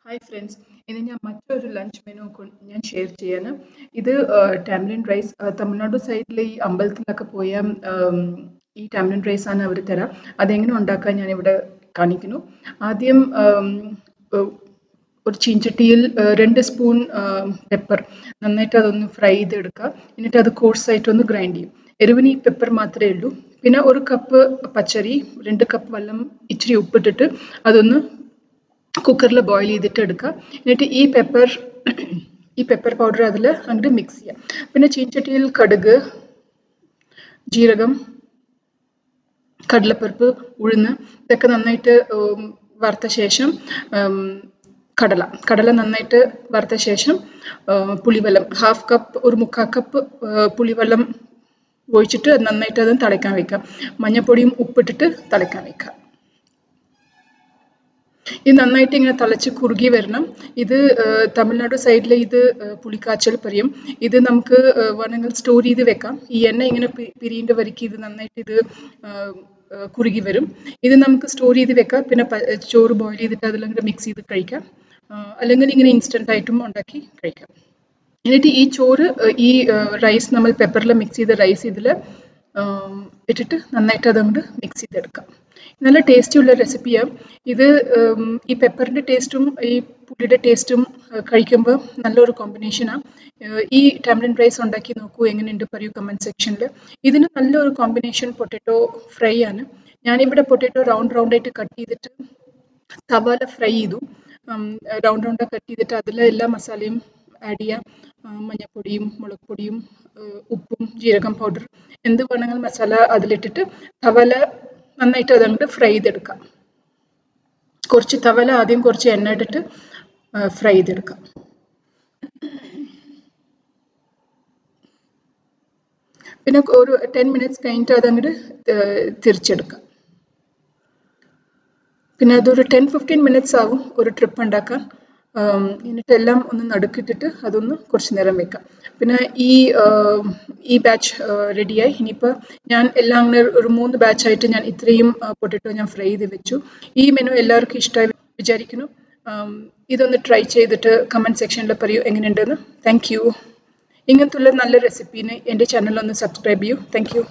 Hi friends, ഇന്ന് ഞാൻ മറ്റൊരു ലഞ്ച് മെനു ഞാൻ ഷെയർ ചെയ്യാണ്. ഇത് ടാമറിൻ റൈസ്. തമിഴ്നാട് സൈഡിലെ ഈ അമ്പലത്തിലൊക്കെ പോയ ഈ ടാമറിൻ റൈസ് ആണ് അവർ തരാം. അതെങ്ങനെ ഉണ്ടാക്കാൻ ഞാൻ ഇവിടെ കാണിക്കുന്നു. ആദ്യം ഒരു ചീഞ്ചട്ടിയിൽ 2 സ്പൂൺ പെപ്പർ നന്നായിട്ട് അതൊന്ന് ഫ്രൈ ചെയ്തെടുക്കുക. എന്നിട്ട് അത് കോഴ്സായിട്ടൊന്ന് ഗ്രൈൻഡ് ചെയ്യും. എരിവിന് ഈ പെപ്പർ മാത്രമേ ഉള്ളൂ. പിന്നെ 1 കപ്പ് പച്ചരി, 2 കപ്പ് വെള്ളം, ഇച്ചിരി ഉപ്പിട്ടിട്ട് അതൊന്ന് കുക്കറിൽ ബോയിൽ ചെയ്തിട്ട് എടുക്കുക. എന്നിട്ട് ഈ പെപ്പർ പൗഡർ അതിൽ അങ്ങോട്ട് മിക്സ് ചെയ്യുക. പിന്നെ ചീൻചട്ടിയിൽ കടുക്, ജീരകം, കടലപ്പരിപ്പ്, ഉഴുന്ന് ഇതൊക്കെ നന്നായിട്ട് വറുത്ത ശേഷം കടല നന്നായിട്ട് വറുത്ത ശേഷം പുളിവെള്ളം 1/2 കപ്പ്, 1/4 കപ്പ് പുളിവെള്ളം ഒഴിച്ചിട്ട് നന്നായിട്ട് അത് തിളയ്ക്കാൻ വെക്കാം. മഞ്ഞൾപ്പൊടിയും ഉപ്പിട്ടിട്ട് തിളയ്ക്കാൻ വെക്കാം. ഇത് നന്നായിട്ട് ഇങ്ങനെ തിളച്ച് കുറുകി വരണം. ഇത് തമിഴ്നാട് സൈഡിൽ ഇത് പുളിക്കാച്ചൽ പറയും. ഇത് നമുക്ക് വേണമെങ്കിൽ സ്റ്റോർ ചെയ്ത് വെക്കാം. ഈ എണ്ണ ഇങ്ങനെ പിരിയേണ്ട വരയ്ക്ക് ഇത് നന്നായിട്ട് ഇത് കുറുകി വരും. ഇത് നമുക്ക് സ്റ്റോർ ചെയ്ത് വെക്കാം. പിന്നെ ചോറ് ബോയിൽ ചെയ്തിട്ട് അതിലങ്ങനെ മിക്സ് ചെയ്ത് കഴിക്കാം. അല്ലെങ്കിൽ ഇങ്ങനെ ഇൻസ്റ്റൻ്റ് ആയിട്ടും ഉണ്ടാക്കി കഴിക്കാം. എന്നിട്ട് ഈ ചോറ് ഈ റൈസ് നമ്മൾ പെപ്പറിൽ മിക്സ് ചെയ്ത റൈസ് ഇതിൽ ഇട്ടിട്ട് നന്നായിട്ട് അതങ്ങോട്ട് മിക്സ് ചെയ്തെടുക്കാം. നല്ല ടേസ്റ്റിയുള്ള റെസിപ്പിയാണ് ഇത്. ഈ പെപ്പറിൻ്റെ ടേസ്റ്റും ഈ പുളിയുടെ ടേസ്റ്റും കഴിക്കുമ്പോൾ നല്ലൊരു കോമ്പിനേഷനാണ്. ഈ ടാമറിൻ റൈസ് ഉണ്ടാക്കി നോക്കൂ, എങ്ങനെയുണ്ട് പറയൂ കമൻറ്റ് സെക്ഷനിൽ. ഇതിന് നല്ലൊരു കോമ്പിനേഷൻ പൊട്ടറ്റോ ഫ്രൈ ആണ്. ഞാനിവിടെ പൊട്ടറ്റോ റൗണ്ടായിട്ട് കട്ട് ചെയ്തിട്ട് തവാല ഫ്രൈ ചെയ്തു. റൗണ്ട് കട്ട് ചെയ്തിട്ട് അതിൽ എല്ലാ മസാലയും ആഡ് ചെയ്യാം. മഞ്ഞൾപ്പൊടിയും, മുളക് പൊടിയും, ഉപ്പും, ജീരകം പൗഡർ, എന്ത് വേണമെങ്കിലും മസാല അതിലിട്ടിട്ട് തവല നന്നായിട്ട് അതങ്ങോട്ട് ഫ്രൈ ചെയ്തെടുക്കാം. കുറച്ച് തവല ആദ്യം കുറച്ച് എണ്ണ ഇട്ടിട്ട് ഫ്രൈ ചെയ്തെടുക്കാം. പിന്നെ ഒരു 10 മിനിറ്റ്സ് കഴിഞ്ഞിട്ട് അതങ്ങോട്ട് തിരിച്ചെടുക്കാം. പിന്നെ അതൊരു 10-15 മിനിറ്റ്സ് ആവും ഒരു ട്രിപ്പ് ഉണ്ടാക്കാൻ. എന്നിട്ടെല്ലാം ഒന്ന് നടുക്കിട്ടിട്ട് അതൊന്ന് കുറച്ച് നേരം വെക്കാം. പിന്നെ ഈ ബാച്ച് റെഡിയായി. ഇനിയിപ്പോൾ ഞാൻ എല്ലാം അങ്ങനെ ഒരു 3 ബാച്ചായിട്ട് ഞാൻ ഇത്രയും പൊട്ടറ്റോ ഞാൻ ഫ്രൈ ചെയ്ത് വെച്ചു. ഈ മെനു എല്ലാവർക്കും ഇഷ്ടമായി വിചാരിക്കുന്നു. ഇതൊന്ന് ട്രൈ ചെയ്തിട്ട് കമൻറ്റ് സെക്ഷനിൽ പറയൂ എങ്ങനെയുണ്ടെന്ന്. Thank you. ഇങ്ങനത്തുള്ള നല്ല റെസിപ്പീന് എൻ്റെ ചാനലൊന്ന് സബ്സ്ക്രൈബ് ചെയ്യൂ. Thank you.